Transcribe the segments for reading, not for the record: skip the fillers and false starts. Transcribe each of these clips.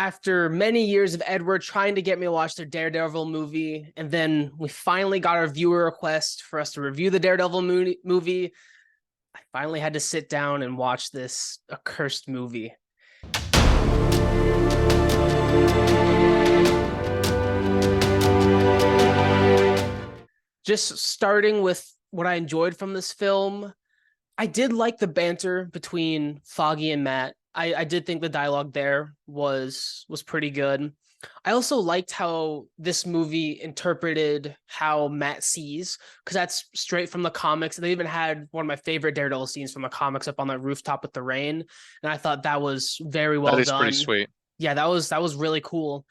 After many years of Edward trying to get me to watch the Daredevil movie, and then we finally got our viewer request for us to review the Daredevil movie, I finally had to sit down and watch this accursed movie. Just starting with what I enjoyed from this film, I did like the banter between Foggy and Matt. I did think the dialogue there was pretty good. I also liked how this movie interpreted how Matt sees, because that's straight from the comics. They even had one of my favorite Daredevil scenes from the comics up on that rooftop with the rain, and I thought that was very That well is pretty done. sweet. Yeah, that was really cool.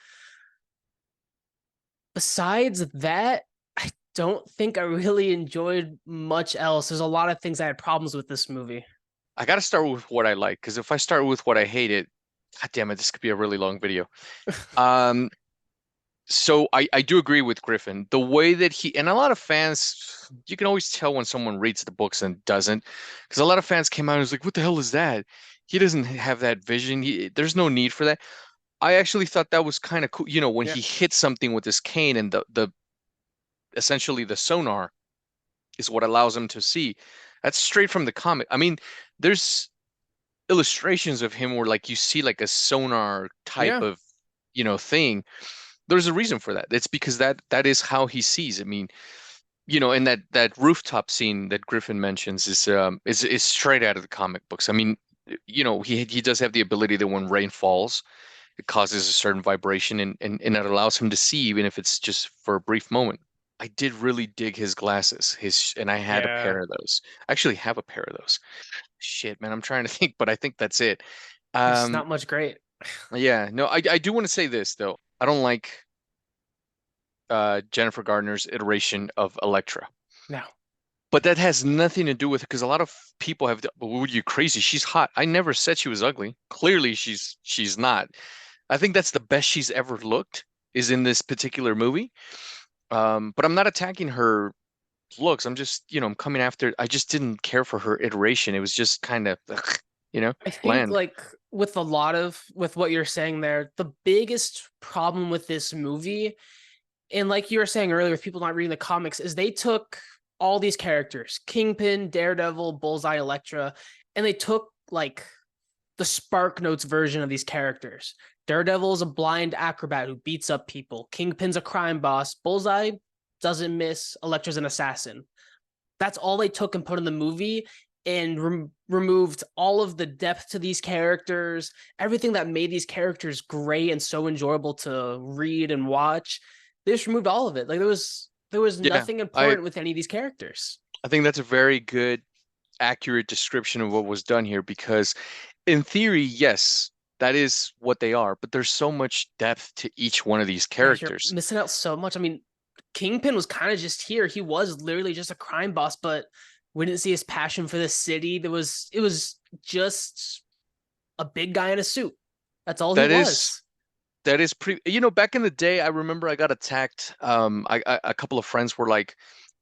Besides that, I don't think I really enjoyed much else. There's a lot of things I had problems with this movie. I got to start with what I like, because if I start with what I hated, God damn it, this could be a really long video. Um, so I do agree with Griffin. The way that and a lot of fans, you can always tell when someone reads the books and doesn't, because a lot of fans came out and was like, "What the hell is that? He doesn't have that vision. There's no need for that." I actually thought that was kind of cool. When Yeah, he hit something with his cane and the essentially the sonar is what allows him to see. That's straight from the comic. I mean, there's illustrations of him where like you see like a sonar type yeah. of thing. There's a reason for that. It's because that is how he sees. I mean, and that rooftop scene that Griffin mentions is straight out of the comic books. I mean, he does have the ability that when rain falls, it causes a certain vibration and it allows him to see even if it's just for a brief moment. I did really dig his glasses. And I had a Yeah, pair of those. I actually have a pair of those. Shit, man, I'm trying to think, but I think that's it. there's Um, not much great. yeah, no, I do want to say this though. I don't like Jennifer Gardner's iteration of Elektra. No, But that has nothing to do with it because a lot of people have, well, you crazy? She's hot. I never said she was ugly. Clearly, she's not. I think that's the best she's ever looked is in this particular movie. But I'm not attacking her looks. I'm just, I'm coming after. I just didn't care for her iteration. It was just kind of, I think bland. like with what you're saying there, the biggest problem with this movie, and like you were saying earlier, with people not reading the comics, is they took all these characters, Kingpin, Daredevil, Bullseye, Elektra, and they took like the Spark Notes version of these characters. Daredevil is a blind acrobat who beats up people. Kingpin's a crime boss. Bullseye doesn't miss. Elektra's an assassin. That's all they took and put in the movie, and removed all of the depth to these characters, everything that made these characters great and so enjoyable to read and watch. They just removed all of it. Like there was Yeah, nothing I important with any of these characters. I think that's a very good, accurate description of what was done here because in theory, yes, that is what they are, but there's so much depth to each one of these Yeah, you're characters. missing out so much. I mean, Kingpin was kind of just here. He was literally just a crime boss, but we didn't see his passion for the city. It was just a big guy in a suit. That's all he That is was. that is pretty, back in the day, I remember I got attacked. A couple of friends were like,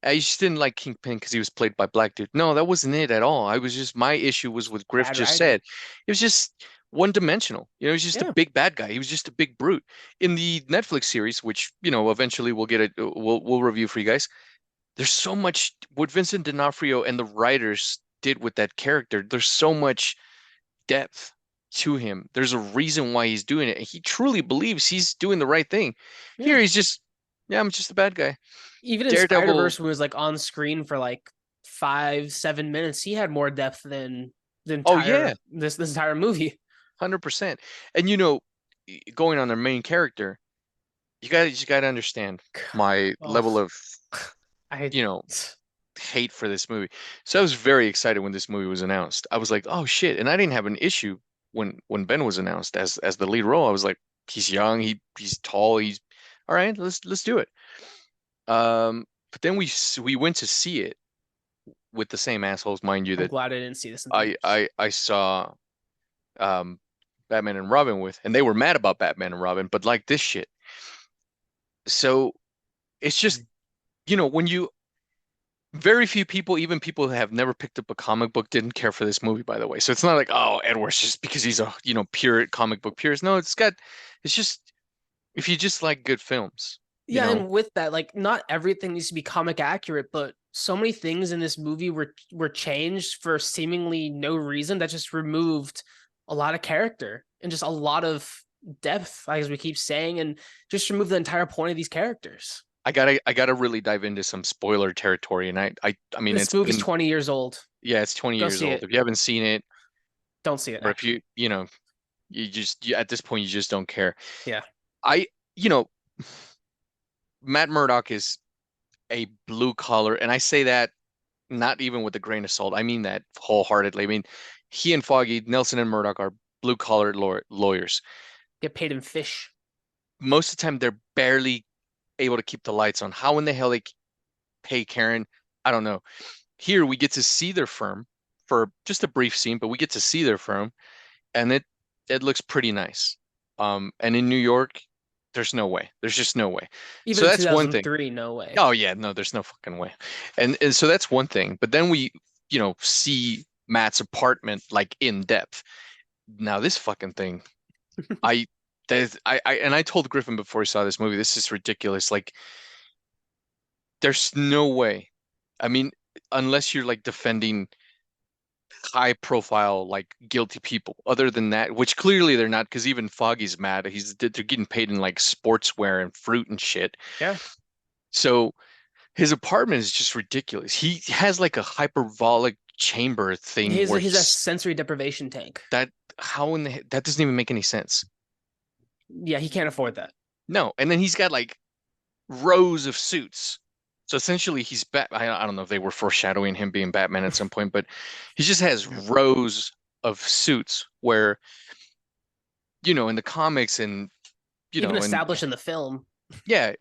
I just didn't like Kingpin because he was played by black dude. No, that wasn't it at all. I was just my issue was with Griff Bad just writing. said. It was just one dimensional. He was just a Yeah. big bad guy. He was just a big brute. In the Netflix series, which, eventually we'll get it, we'll review for you guys. There's so much what Vincent D'Onofrio and the writers did with that character. There's so much depth to him. There's a reason why he's doing it. He truly believes he's doing the right thing. Yeah. Here he's just, yeah, I'm just a bad guy. Even in Spider Daredevil, Verse, when he was like on screen for like 5, 7 minutes, he had more depth than the oh yeah, entire this entire movie. 100%. And going on their main character, you just got to understand my Oh, level of, I you know, hate for this movie. So I was very excited when this movie was announced. I was like, "Oh shit." And I didn't have an issue when Ben was announced as the lead role. I was like, "He's young, he's tall, he's all right, let's do it." But then we went to see it with the same assholes, mind you, I'm that glad I didn't see this in I theaters. I I saw um Batman and Robin with, and they were mad about Batman and Robin, but like this shit. So it's just, when you very few people, even people who have never picked up a comic book, didn't care for this movie, by the way. So it's not like, oh, Edward's just because he's a, pure comic book purist. No, It's just if you just like good films, you Yeah, know. and with that, like not everything needs to be comic accurate, but so many things in this movie were changed for seemingly no reason that just removed a lot of character and just a lot of depth, as we keep saying, and just remove the entire point of these characters. I gotta really dive into some spoiler territory, and I mean This it's movie's been 20 years old. yeah, it's 20 Go years see old. it. If you haven't seen it, Don't see it, or if actually. you know, at this point you just don't care. Yeah. I you know, Matt Murdock is a blue collar, and I say that not even with a grain of salt. I mean that wholeheartedly. I mean, he and Foggy, Nelson and Murdoch are blue collar lawyers. Get paid in fish. Most of the time, they're barely able to keep the lights on. How in the hell they pay Karen? I don't know. Here we get to see their firm for just a brief scene, but we get to see their firm, and it looks pretty nice. And in New York, there's no way. There's just no way. Even So in that's one thing. 2003, no way. Oh yeah, no, there's no fucking way. And so that's one thing. But then we, see Matt's apartment like in depth. Now this fucking thing, I I told Griffin before he saw this movie, this is ridiculous. Like there's no way. I mean, unless you're like defending high profile like guilty people. Other than that, which clearly they're not, because even Foggy's mad. They're getting paid in like sportswear and fruit and shit. Yeah. So his apartment is just ridiculous. He has like a hyperbolic chamber thing where He's a sensory deprivation tank. that how in the that doesn't even make any sense. Yeah, he can't afford that. No, and then he's got like rows of suits. So essentially, he's Bat. I don't know if they were foreshadowing him being Batman at some point, but he just has rows of suits where, in the comics and Even and established in the film. yeah,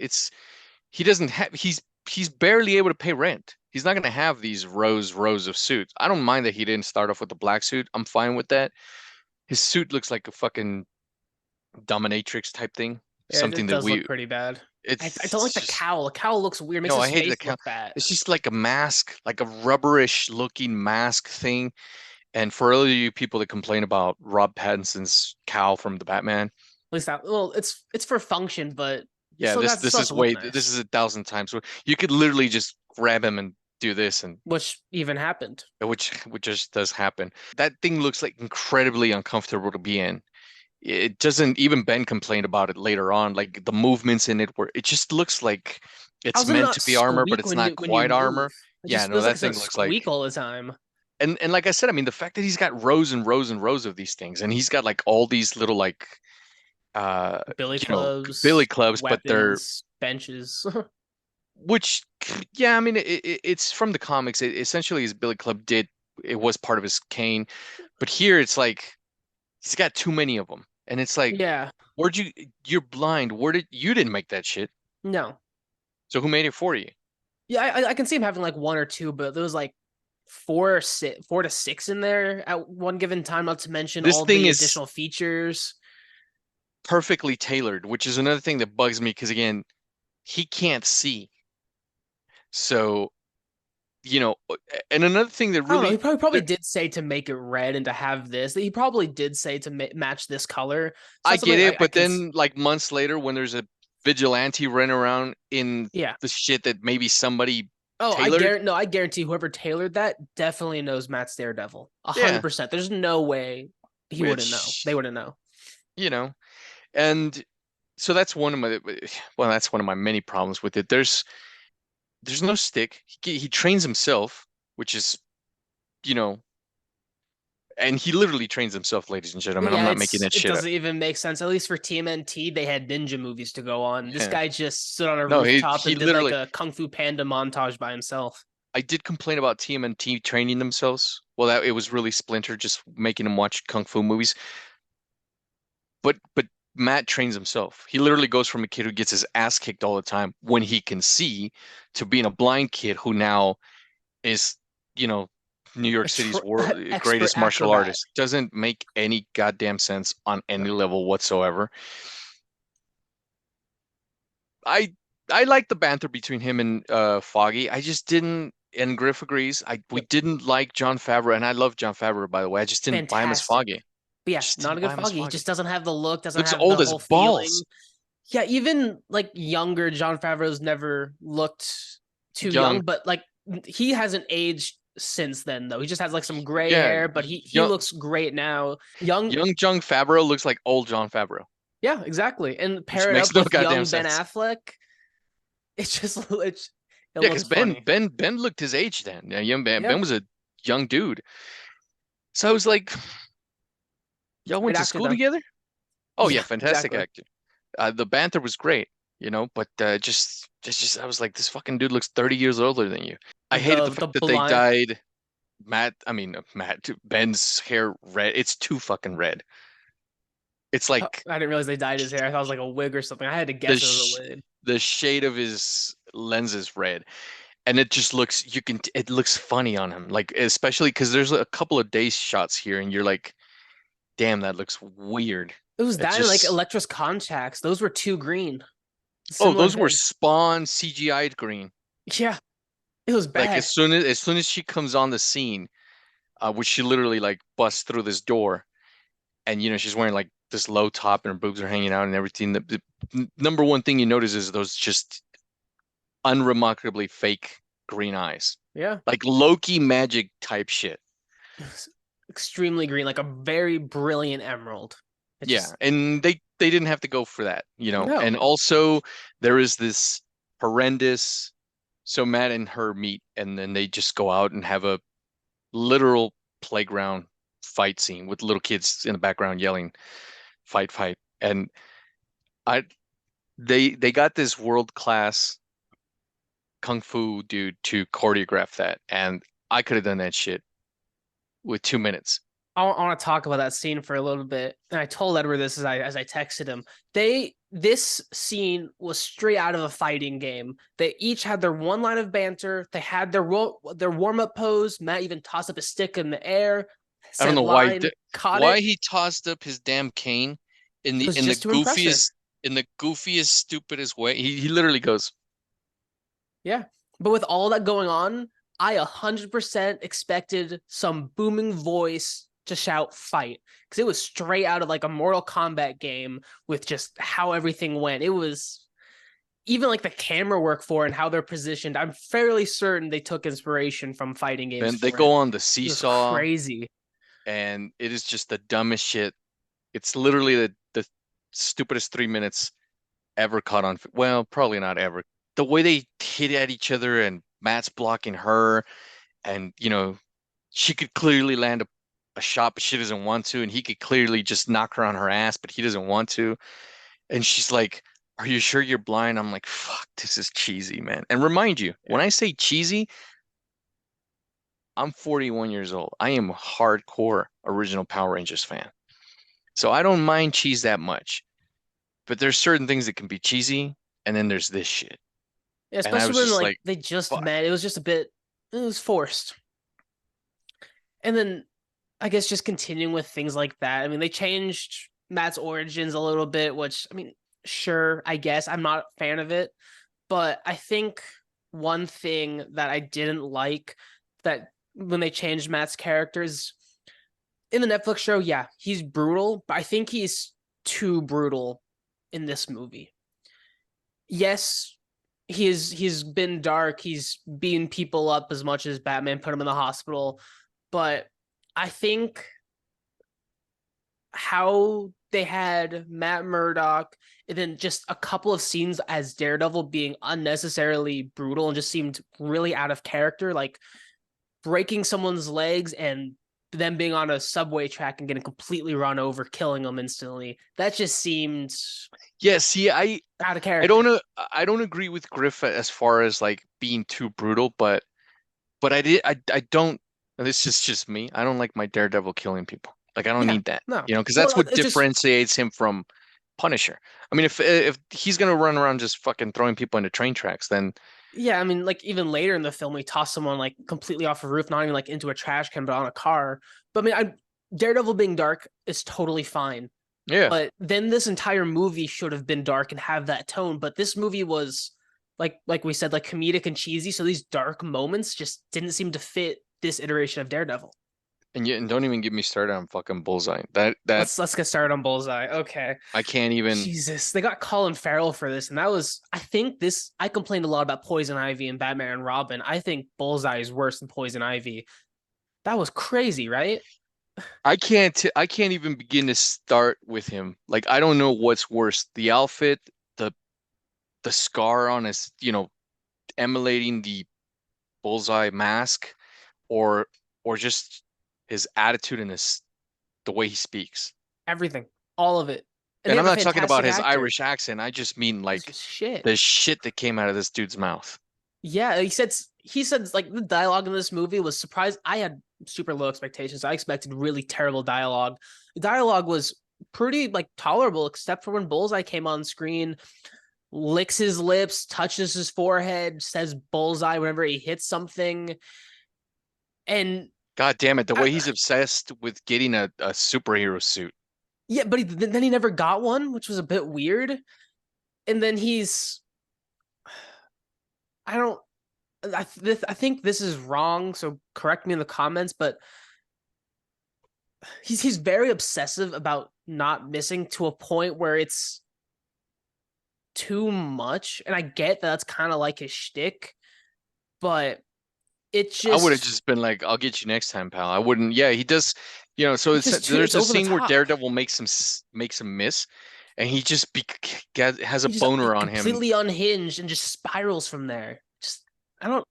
he doesn't have he's barely able to pay rent. He's not going to have these rows of suits. I don't mind that he didn't start off with a black suit. I'm fine with that. His suit looks like a fucking dominatrix type thing. Yeah, Something it that does look we pretty bad. I don't like it's the just cowl. The cowl looks weird, makes no, I his hate the face cow. look bad. It's just like a mask, like a rubberish looking mask thing. And for all of you people that complain about Rob Pattinson's cowl from the Batman, At least that well, it's for function, but yeah, this still has is to look way this nice. is 1,000 times. You could literally just grab him and do this, and Which even happened. which just does happen. That thing looks like incredibly uncomfortable to be in. It doesn't even Ben complained about it later on, like the movements in it where it just looks like How it's does it meant not to be armor, but squeak it's not when you quite move? armor. It Yeah, just no, feels like that it's gonna thing looks like squeak all the time. and like I said, I mean the fact that he's got rows and rows and rows of these things, and he's got like all these little like uh Billy billy clubs, clubs, but they're weapons, benches. which yeah, I mean it's from the comics. It essentially his billy club it was part of his cane, but here it's like he's got too many of them, and it's like Yeah. you're blind. You didn't make that shit. No. So who made it for you? Yeah, I can see him having like one or two, but there was like four to six in there at one given time, not to mention This all thing the is additional features. perfectly tailored, which is another thing that bugs me because again, he can't see. So, you know, and another thing that I don't know. He really probably there, did say to make it red and to have this. He probably did say to match this color. So I that's get something it, I but can. then like months later when there's a vigilante running around in Yeah. the shit that maybe somebody Oh, tailored, I guarantee whoever tailored that definitely knows Matt's Daredevil. yeah, 100%. There's no way he wouldn't know. They which, wouldn't know. you know, and so that's that's one of my many problems with it. There's no stick. He trains himself, which is, you know, and he literally trains himself, ladies and gentlemen. I'm Yeah, not making that it shit up. doesn't even make sense. At least for TMNT, they had ninja movies to go on. This Yeah. guy just stood on a No, rooftop he and did like literally a Kung Fu Panda montage by himself. I did complain about TMNT training themselves. Well, that it was really Splinter just making them watch kung fu movies. But Matt trains himself. He literally goes from a kid who gets his ass kicked all the time when he can see to being a blind kid who now is, you know, New York A City's world expert greatest martial acrobat. artist. Doesn't make any goddamn sense on any level whatsoever. I I like the banter between him and Foggy. I just didn't, and Griff agrees. We Yep. didn't like John Favreau, and I love John Favreau by the way. I just didn't buy him as Fantastic. Foggy. But yeah, Just not didn't a good buy him as Foggy. He just Foggy. doesn't have the look, doesn't Looks have the old as whole feeling. balls. Yeah, even like younger Jon Favreau's never looked too Young, young, but like he hasn't aged since then though. He just has like some gray yeah, hair, but he young, looks great now. Young, young Jon Favreau looks like old Jon Favreau, yeah, exactly. And which pair it makes up no with goddamn young Ben sense. Affleck, it's just it Yeah, looks because Ben, funny. Ben, Ben looked his age then. Yeah, young Ben, Yeah, Ben was a young dude. So I was like, y'all great went to actor school though. together? Oh yeah, Yeah, fantastic exactly. actor. The banter was great, but I was like, this fucking dude looks 30 years older than you. I hated the The fact that they blind. dyed Ben's hair red. It's too fucking red. It's I like didn't realize they dyed his hair. I thought it was like a wig or something. I had to the guess it was a sh wig. the shade of his lens is red, and it just looks it looks funny on him, like especially because there's a couple of day shots here, and you're like, damn, that looks weird. It was It that and like just Electra's contacts. Those were too green. Oh, Similar those were thing. Spawn CGI'd green. Yeah, it was Like bad. as soon as she comes on the scene, which she literally like busts through this door, and she's wearing like this low top and her boobs are hanging out and everything. The number one thing you notice is those just unremarkably fake green eyes, Yeah. like Loki magic type shit. It was extremely green, like a very brilliant emerald. It Yeah, just and they didn't have to go for that, no. And also there is this horrendous. So Matt and her meet, and then they just go out and have a literal playground fight scene with little kids in the background yelling, "Fight, fight!" And I they got this world class kung fu dude to choreograph that, and I could have done that shit with 2 minutes. I want to talk about that scene for a little bit. And I told Edward this as I texted him. This scene was straight out of a fighting game. They each had their one line of banter. They had their warm up pose. Matt even tossed up a stick in the air, I don't said know line, caught why it. he tossed up his damn cane It was just to impress her. in the goofiest, stupidest way. He literally goes, Yeah. But with all that going on, I 100% expected some booming voice to shout fight because it was straight out of like a Mortal Kombat game with just how everything went. It was even like the camera work for it and how they're positioned. I'm fairly certain they took inspiration from fighting games then they for it. go on the It was seesaw, crazy. and it is just the dumbest shit. It's literally the stupidest 3 minutes ever caught on. Well, probably not ever. The way they hit at each other and Matt's blocking her, and she could clearly land a shot, but she doesn't want to, and he could clearly just knock her on her ass, but he doesn't want to. And she's like, "Are you sure you're blind?" I'm like, "Fuck, this is cheesy, man." And remind you, when Yeah. I say cheesy, I'm 41 years old. I am a hardcore original Power Rangers fan. So I don't mind cheese that much. But there's certain things that can be cheesy, and then there's this shit. Yeah, And I especially was when just like like, they just fuck. met. It was just a bit it was forced. And then I guess just continuing with things like that. I mean, they changed Matt's origins a little bit, which I mean, sure, I guess I'm not a fan of it, but I think one thing that I didn't like that when they changed Matt's characters in the Netflix show, yeah, he's brutal, but I think he's too brutal in this movie. Yes, he's been dark, he's beaten people up as much as Batman put him in the hospital, but I think how they had Matt Murdock and then just a couple of scenes as Daredevil being unnecessarily brutal and just seemed really out of character, like breaking someone's legs and them being on a subway track and getting completely run over, killing them instantly. That just seemed Yeah, see, out of I character. don't I don't agree with Griff as far as like being too brutal, but I don't, and this is just me. I don't like my Daredevil killing people. Like I don't Yeah, need that, no. because that's Well, what it's just differentiates him from Punisher. I mean, if he's gonna run around just fucking throwing people into train tracks, then yeah, I mean, like even later in the film, we toss someone like completely off a roof, not even like into a trash can, but on a car. But I mean, Daredevil being dark is totally fine. yeah. But then this entire movie should have been dark and have that tone. But this movie was like we said, like comedic and cheesy. So these dark moments just didn't seem to fit this iteration of Daredevil. And don't even get me started on fucking Bullseye. That Let's get started on Bullseye. Okay. I can't even. Jesus, they got Colin Farrell for this, and that was I think this I complained a lot about Poison Ivy and Batman and Robin. I think Bullseye is worse than Poison Ivy. That was crazy, right? I can't even begin to start with him. Like I don't know what's worse, the outfit, the the scar on his, emulating the Bullseye mask, or just his attitude and his the way he speaks. Everything, all of it. And they And I'm have a not talking about fantastic his actor. Irish accent. I just mean This like was shit. the shit that came out of this dude's mouth. Yeah, he said like the dialogue in this movie was surprised. I had super low expectations. I expected really terrible dialogue. The dialogue was pretty like tolerable, except for when Bullseye came on screen, licks his lips, touches his forehead, says Bullseye whenever he hits something. And God damn it, the I, way he's obsessed with getting a superhero suit. yeah, but then he never got one, which was a bit weird. And then I don't, I think this is wrong, so correct me in the comments, but he's very obsessive about not missing to a point where it's too much. And I get that that's kind of like his shtick, but it I would have just just been like, "I'll get you next time, pal." I wouldn't. Yeah, he does. So it's just too there's it's a over the scene where top. Daredevil makes him miss, and he just has a He boner on him. completely unhinged and just spirals from there. Just I don't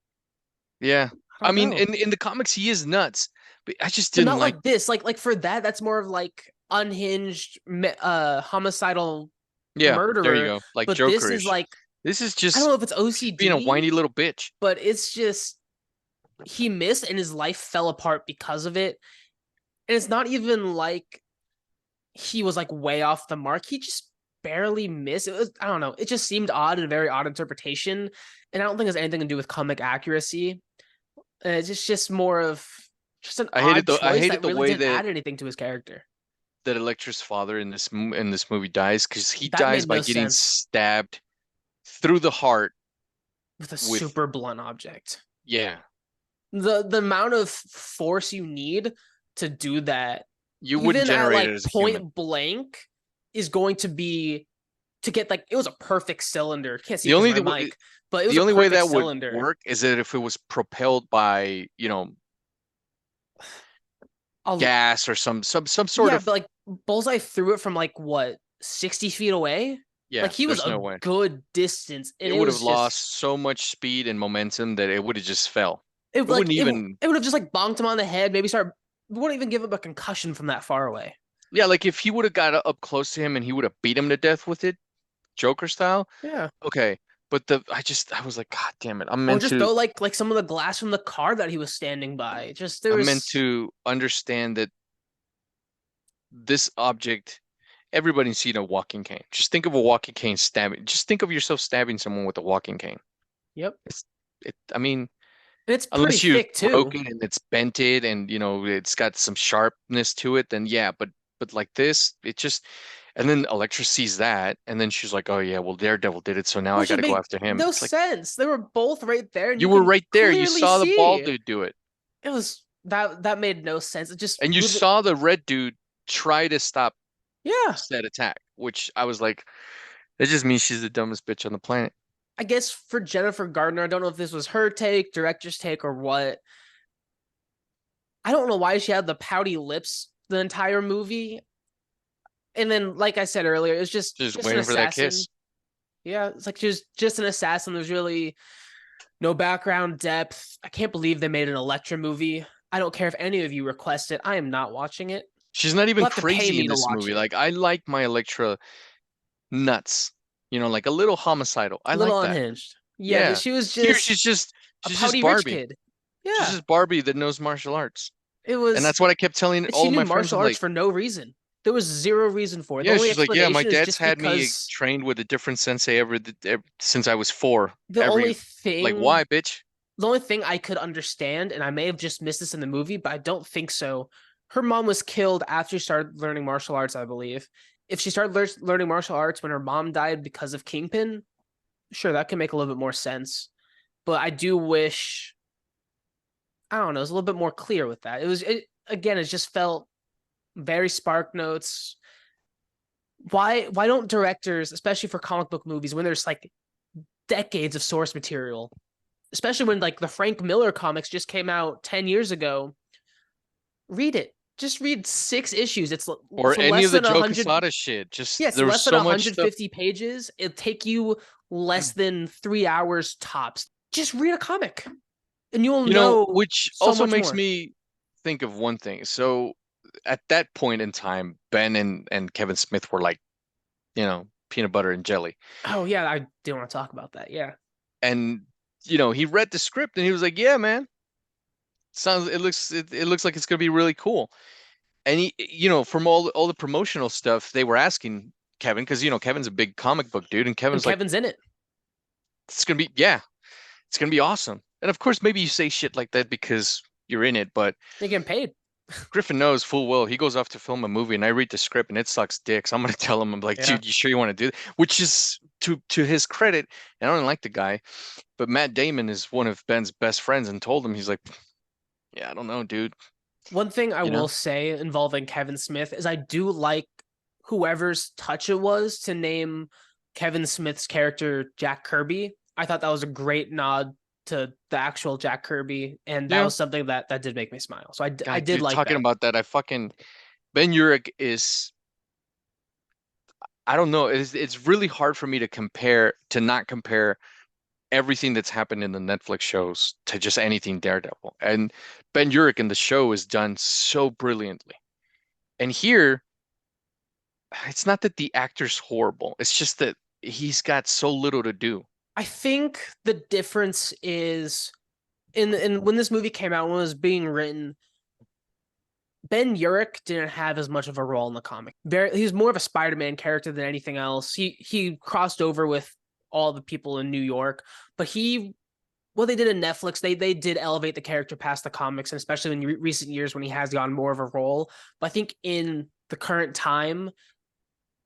Yeah, I I don't mean, know. in the comics, he is nuts, but I just But didn't not like. like this. Like for that, that's more of like unhinged homicidal Yeah, there you murderer. go, like But this is Jokerish. like This is I don't just know if it's he's being a OCD, whiny little bitch. but it's just he missed and his life fell apart because of it. And it's not even like he was like way off the mark. He just barely missed. It was I don't know. It just seemed odd and a very odd interpretation. And I don't think it has anything to do with comic accuracy. It's just more of just an odd I choice hated that the really way didn't that add anything to his character. Elektra's father in in this movie dies, because he That dies made by no getting sense stabbed through the heart with a with, super blunt object. yeah. The amount of force you need to do that, You wouldn't even at generate it like as a human. point blank, is going to be to get like it was a perfect cylinder. Can't see The because only of my the, mic, but it was the a only way perfect that would cylinder. work is that if it was propelled by, I'll, gas or some sort yeah, of, but like Bullseye threw it from like what 60 feet away. yeah, Like he was there's no a way. good distance, and It it would have was just lost so much speed and momentum that it would have just fell. it It like wouldn't it even, it would have just like bonked him on the head. Maybe start wouldn't even give him a concussion from that far away. yeah, like if he would have got up close to him and he would have beat him to death with it, Joker style, Yeah. okay. But I was like, God damn it. Or just throw like some of the glass from the car that he was standing by. Just there I'm meant was to understand that this object, everybody's seen a walking cane. Just think of a walking cane stabbing. Just think of yourself stabbing someone with a walking cane. yep. It's I mean, And it's pretty unless you thick broke too. it and it's bented and it's got some sharpness to it, then yeah, but like this, it just, and then Elektra sees that and then she's like, "Oh yeah, well Daredevil did it, so now I Which got it to go made after him." no It's like, sense. They were both right there, and you you were can right there. You clearly saw the bald see dude do it. it was that made no sense. It just And you moving. saw the red dude try to stop Yeah. said attack, which I was like, that just means she's the dumbest bitch on the planet. I guess for Jennifer Gardner, I don't know if this was her take, director's take, or what. I don't know why she had the pouty lips the entire movie. And then, like I said earlier, it was just Just just an waiting for that assassin. kiss. Yeah, it's like she was just an assassin. There's really no background depth. I can't believe they made an Elektra movie. I don't care if any of you request it. I am not watching it. She's not You'll even have to pay crazy me in to this watch movie. it. Like I like my Elektra nuts. Like a little homicidal. I A like little that. unhinged. Yeah, Yeah. she was Here just a she's just pouty rich Barbie. kid. She's Yeah, just Barbie that knows martial arts. it And was. that's what I kept telling And she all of knew my friends. martial I'm arts like, for no reason. There was zero reason for it. The yeah, only she's like, yeah, my explanation is dad's just had me because trained with a different sensei ever since I was 4. the only Like, thing why, bitch? the only thing I could understand, and I may have just missed this in the movie, but I don't think so. Her mom was killed after she started learning martial arts, I believe. If she started learning martial arts when her mom died because of Kingpin, sure, that could make a little bit more sense. But I do wish, I don't know, it was a little bit more clear with that. again, it just felt very Spark Notes. Why don't directors, especially for comic book movies, when there's like decades of source material, especially when like the Frank Miller comics just came out 10 years ago, read it. Just read 6 issues. It's Or for any less of the than Joe 100. Quesada shit. Yeah, Just it's there was less than so much stuff. 150 pages. It'll take you less than 3 hours tops. Just read a comic and you'll You know, know which so also much makes more. me think of one thing. So at that point in time, Ben and Kevin Smith were like, peanut butter and jelly. Oh yeah, I didn't want to talk about that. Yeah. And he read the script and he was like, "Yeah, man, it looks like it's gonna be really cool." And from all the promotional stuff, they were asking Kevin because Kevin's a big comic book dude, and And Kevin's like, Kevin's in it. "It's gonna be yeah, it's gonna be awesome." And of course, maybe you say shit like that because you're in it, but You're getting paid. Griffin knows full well he goes off to film a movie and I read the script and it sucks dicks. I'm gonna tell him, I'm like, Yeah. dude, you sure you want to do that? Which is to his credit, and I don't like the guy, but Matt Damon is one of Ben's best friends and told him, he's like, yeah, I don't know, dude. One thing I You will know? say involving Kevin Smith is I do like whoever's touch it was to name Kevin Smith's character Jack Kirby. I thought that was a great nod to the actual Jack Kirby, and that Yeah. was something that did make me smile. So I God, did dude, like talking that. about that, I fucking Ben Urich is I don't know, it's really hard for me to not compare everything that's happened in the Netflix shows to just anything Daredevil. And Ben Urich in the show is done so brilliantly. And here, it's not that the actor's horrible. It's just that he's got so little to do. I think the difference is in when this movie came out, when it was being written, Ben Urich didn't have as much of a role in the comic. He's more of a Spider-Man character than anything else. He crossed over with all the people in New York, but what they did in Netflix, they did elevate the character past the comics, and especially in recent years when he has gotten more of a role. But I think in the current time,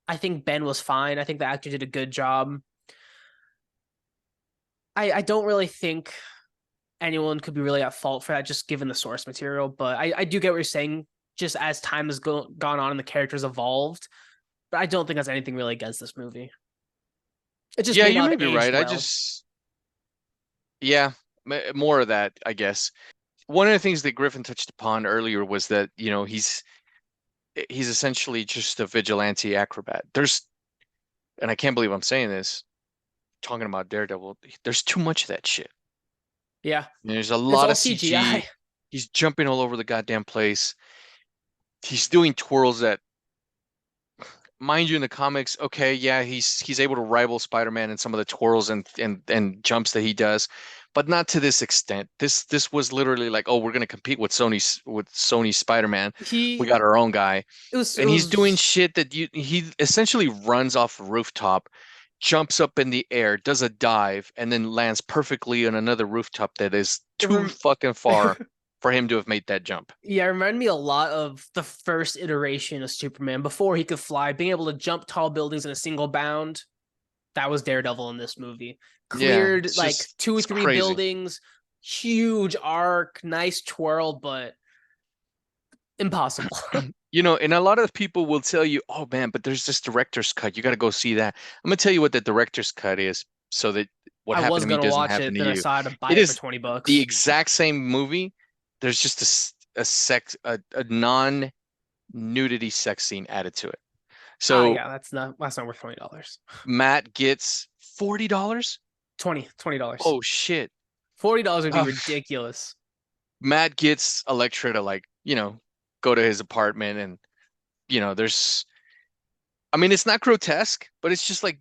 I think Ben was fine. I think the actor did a good job. I don't really think anyone could be really at fault for that, just given the source material. But I do get what you're saying. Just as time has gone on and the characters evolved, but I don't think that's anything really against this movie. It just Yeah, may you not may have be aged right. well. Yeah, more of that, I guess. One of the things that Griffin touched upon earlier was that, he's essentially just a vigilante acrobat. And I can't believe I'm saying this, talking about Daredevil, there's too much of that shit. Yeah, There's a it's lot all of CGI. CG. He's jumping all over the goddamn place. He's doing twirls that, mind you, in the comics, okay, yeah, he's able to rival Spider-Man in some of the twirls and jumps that he does, but not to this extent. This was literally like, oh, we're gonna compete with Sony's Spider-Man. We He got our own guy, it and he's doing was shit that he essentially runs off a rooftop, jumps up in the air, does a dive, and then lands perfectly on another rooftop that is it too rem- fucking far for him to have made that jump. Yeah, it reminded me a lot of the first iteration of Superman before he could fly, being able to jump tall buildings in a single bound. That was Daredevil in this movie. Yeah, Cleared it's like just two or it's three crazy. buildings, huge arc, nice twirl, but impossible. And a lot of people will tell you, "Oh man, but there's this director's cut. You got to go see that." I'm gonna tell you what the director's cut is, so that what I happened was to me gonna doesn't watch happen it, to then I you. saw how to buy It it for is 20 the bucks. exact same movie. There's just a non-nudity sex scene added to it. Ah, So yeah, that's not worth $20. Matt gets $40. 20 $20. Oh shit. $40 would be Uh, ridiculous. Matt gets Electra to like, go to his apartment and there's I mean it's not grotesque, but it's just like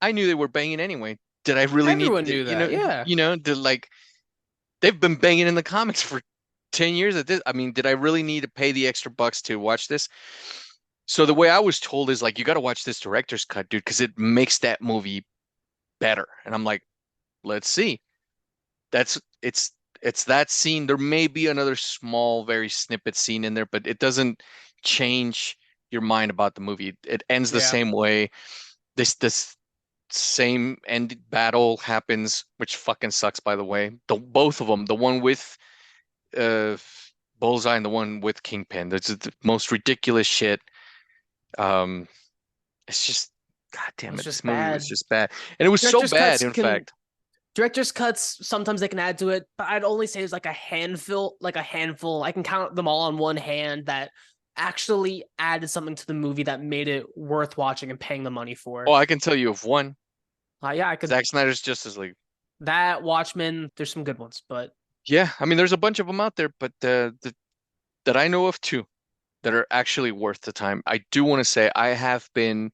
I knew they were banging anyway. Did I really need Everyone knew that. Yeah. did like they've been banging in the comics for 10 years at this. I mean, did I really need to pay the extra bucks to watch this? So the way I was told is like you got to watch this director's cut, dude, because it makes that movie better. And I'm like, let's see. That's it's that scene. There may be another small, very snippet scene in there, but it doesn't change your mind about the movie. It ends the Yeah. same way. This same end battle happens, which fucking sucks, by the way. Both of them, the one with uh Bullseye and the one with Kingpin. That's the most ridiculous shit. Um, it's just, God damn It's it, this just movie was bad. just bad, and it was so Director's bad, cuts in can fact. director's cuts sometimes they can add to it, but I'd only say it's like a handful, like a handful. I can count them all on one hand that actually added something to the movie that made it worth watching and paying the money Oh, for. I can tell you of one. Yeah, I could Zack Snyder's Justice League. that Watchmen. There's some good ones, but Yeah, I mean, there's a bunch of them out there, but that I know of two that are actually worth the time. I do want to say I have been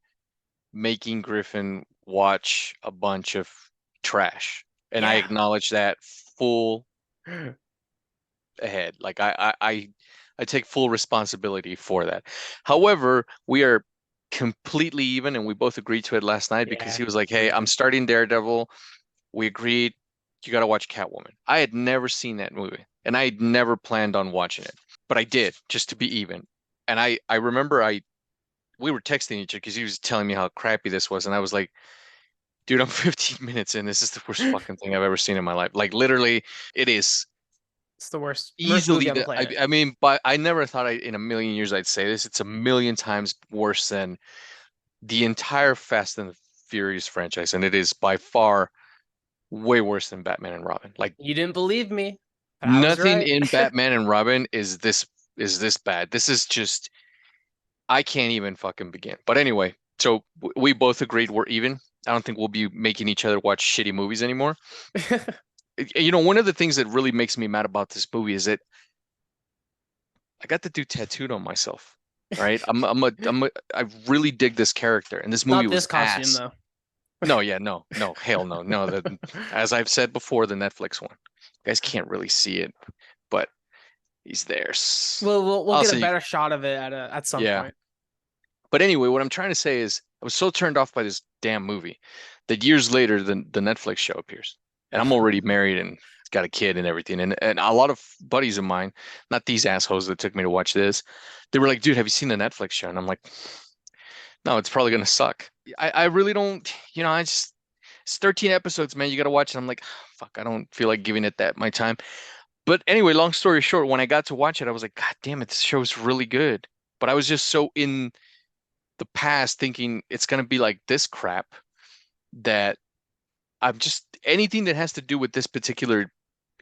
making Griffin watch a bunch of trash, and I yeah, acknowledge that full ahead. Like I take full responsibility for that. However, we are completely even, and we both agreed to it last night because yeah, he was like, we "Hey, I'm did. starting Daredevil." We agreed. You got to watch Catwoman. I had never seen that movie, and I had never planned on watching it, but I did just to be even. And I remember we were texting each other because he was telling me how crappy this was, and I was like, "Dude, I'm 15 minutes in. This is the worst fucking thing I've ever seen in my life. Like literally, it is It's the worst movie easily on the the. I, planet. I mean, but I never thought in a million years I'd say this. It's a million times worse than the entire Fast and the Furious franchise, and it is by far way worse than Batman and Robin. Like You didn't believe me. I was nothing right. in Batman and Robin is this bad. This is just I can't even fucking begin. But anyway, so we both agreed we're even. I don't think we'll be making each other watch shitty movies anymore. One of the things that really makes me mad about this movie is that I got the dude tattooed on myself. Right? I really dig this character, and this movie Not was this costume ass. though. No, yeah, no, no, hell no, no. As I've said before, the Netflix one. You guys can't really see it, but he's there. We'll I'll get a send you. better shot of it at some Yeah. point. But anyway, what I'm trying to say is I was so turned off by this damn movie that years later the Netflix show appears. And I'm already married and got a kid and everything. And a lot of buddies of mine, not these assholes that took me to watch this, they were like, dude, have you seen the Netflix show? And I'm like, no, it's probably gonna suck. I really don't, I just it's 13 episodes, man. You gotta watch it. I'm like, fuck, I don't feel like giving it that my time. But anyway, long story short, when I got to watch it, I was like, God damn it, this show's really good. But I was just so in the past thinking it's going to be like this crap that I'm just anything that has to do with this particular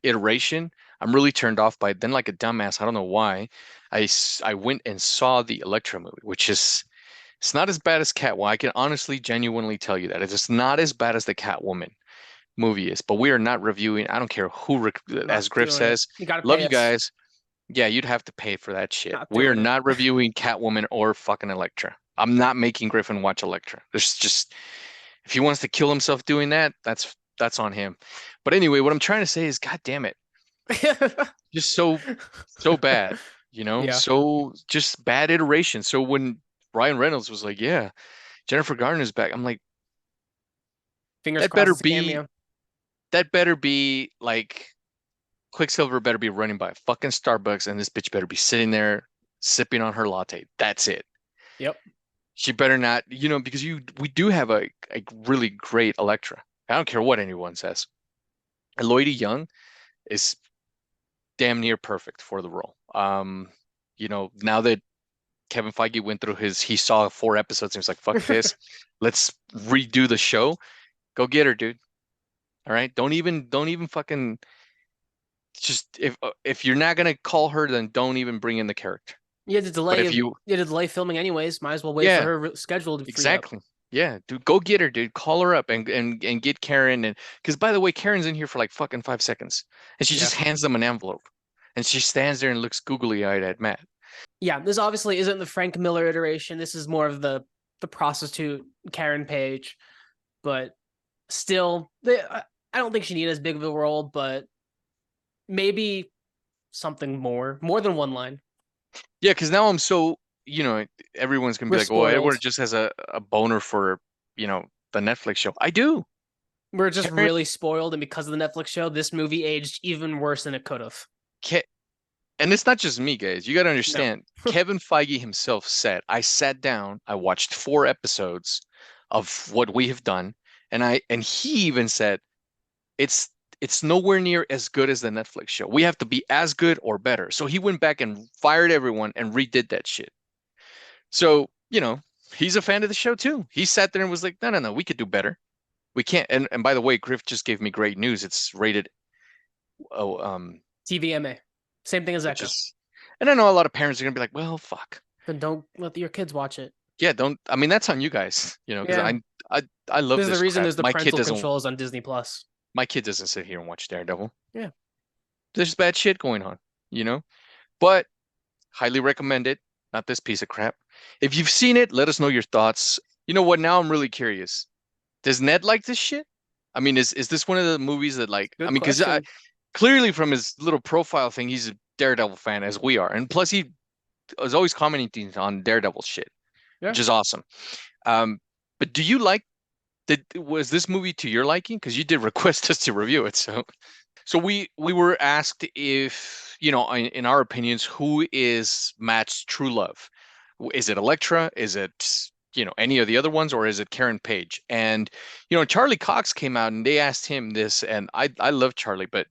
iteration, I'm really turned off by it. Then, like a dumbass, I don't know why, I went and saw the Electra movie, which is it's not as bad as Catwoman. I can honestly, genuinely tell you that it's just not as bad as the Catwoman movie is. But we are not reviewing. I don't care who, Not as Griff doing it. says, You gotta love pay you us. guys. Yeah, you'd have to pay for that shit. Not We're doing it. not reviewing Catwoman or fucking Elektra. I'm not making Griffin watch Elektra. There's just if he wants to kill himself doing that, that's on him. But anyway, what I'm trying to say is, God damn it, just so bad, Yeah. so just bad iteration. So when Ryan Reynolds was like, "Yeah, Jennifer Garner's back," I'm like, Fingers that crossed better it's a be cameo. that better be like Quicksilver better be running by a fucking Starbucks, and this bitch better be sitting there sipping on her latte. That's it. Yep. She better not, because we do have a really great Electra. I don't care what anyone says. And Lloydie Young is damn near perfect for the role. Now that Kevin Feige went through he saw 4 episodes and he was like, fuck this. Let's redo the show. Go get her, dude. All right. Don't even fucking just if you're not gonna call her, then don't even bring in the character. You had to But delay if you you, had to delay filming anyways. Might as well wait for yeah, her schedule to free up. exactly. Yeah, dude, go get her, dude. Call her up and get Karen and because by the way, Karen's in here for like fucking 5 seconds, and she Yeah. just hands them an envelope, and she stands there and looks googly eyed at Matt. Yeah. This obviously isn't the Frank Miller iteration. This is more of the prostitute Karen Page, but still, I don't think she needed as big of a role, but maybe something more than one line. Yeah, because now I'm so everyone's gonna be We're like, oh, Edward spoiled. just has a boner for the Netflix show. I do. We're just Karen, really spoiled, and because of the Netflix show, this movie aged even worse than it could have. Ke and it's not just me, guys. You got to No. understand. Kevin Feige himself said, I sat down, I watched 4 episodes of what we have done, and he even said it's it's nowhere near as good as the Netflix show. We have to be as good or better. So he went back and fired everyone and redid that shit. So, he's a fan of the show too. He sat there and was like, no, no, no, we could do better. We can't. And by the way, Griff just gave me great news. It's rated, oh, TVMA. Same thing as which Echo. is, and I know a lot of parents are gonna be like, well, fuck. Then don't let your kids watch it. Yeah, don't. I mean, that's on you guys, because Yeah. I love This is this the reason crap. there's the parental controls on Disney Plus. My kid doesn't sit here and watch Daredevil. Yeah. There's bad shit going on. But highly recommend it. Not this piece of crap. If you've seen it, let us know your thoughts. You know what? Now I'm really curious. Does Ned like this shit? I mean, is this one of the movies that like? Good I mean, because question. clearly from his little profile thing, he's a Daredevil fan as we are, and plus he was always commenting on Daredevil shit, Yeah. which is awesome. But do you like? Was this movie to your liking? Because you did request us to review it, so we were asked if, in our opinions, who is Matt's true love? Is it Elektra? Is it, any of the other ones, or is it Karen Page? And, Charlie Cox came out and they asked him this, and I love Charlie, but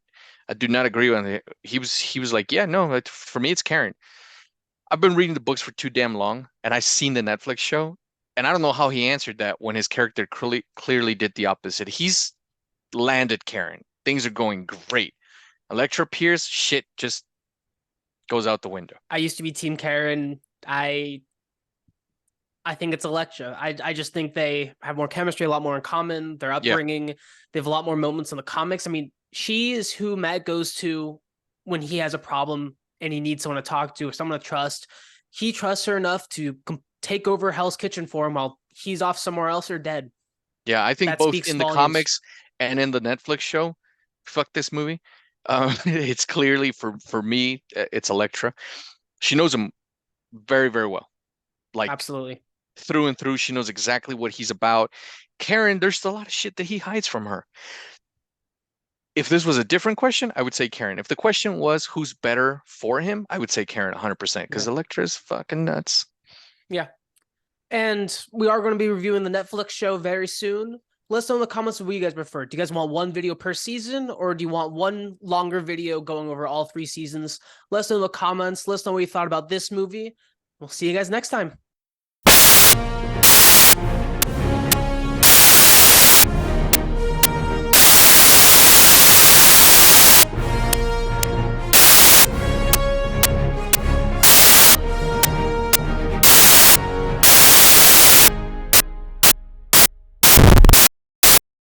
I do not agree with it. He was like, yeah, no, for me it's Karen. I've been reading the books for too damn long, and I've seen the Netflix show, and I don't know how he answered that when his character clearly did the opposite. He's landed Karen. Things are going great. Elektra Pierce, shit just goes out the window. I used to be Team Karen. I think it's Elektra. I just think they have more chemistry, a lot more in common. Their upbringing, they have a lot more moments in the comics. I mean, she is who Matt goes to when he has a problem and he needs someone to talk to, someone to trust. He trusts her enough to take over Hell's Kitchen for him while he's off somewhere else or dead. Yeah, I think That both speaks in the volumes. comics and in the Netflix show, fuck this movie. It's clearly for me, it's Elektra. She knows him very, very well. Like Absolutely. through and through, she knows exactly what he's about. Karen, there's a lot of shit that he hides from her. If this was a different question, I would say Karen. If the question was who's better for him, I would say Karen 100% because Elektra is fucking nuts. Yeah. And we are going to be reviewing the Netflix show very soon. Let us know in the comments what you guys prefer. Do you guys want one video per season, or do you want one longer video going over all 3 seasons? Let us know in the comments. Let us know what you thought about this movie. We'll see you guys next time.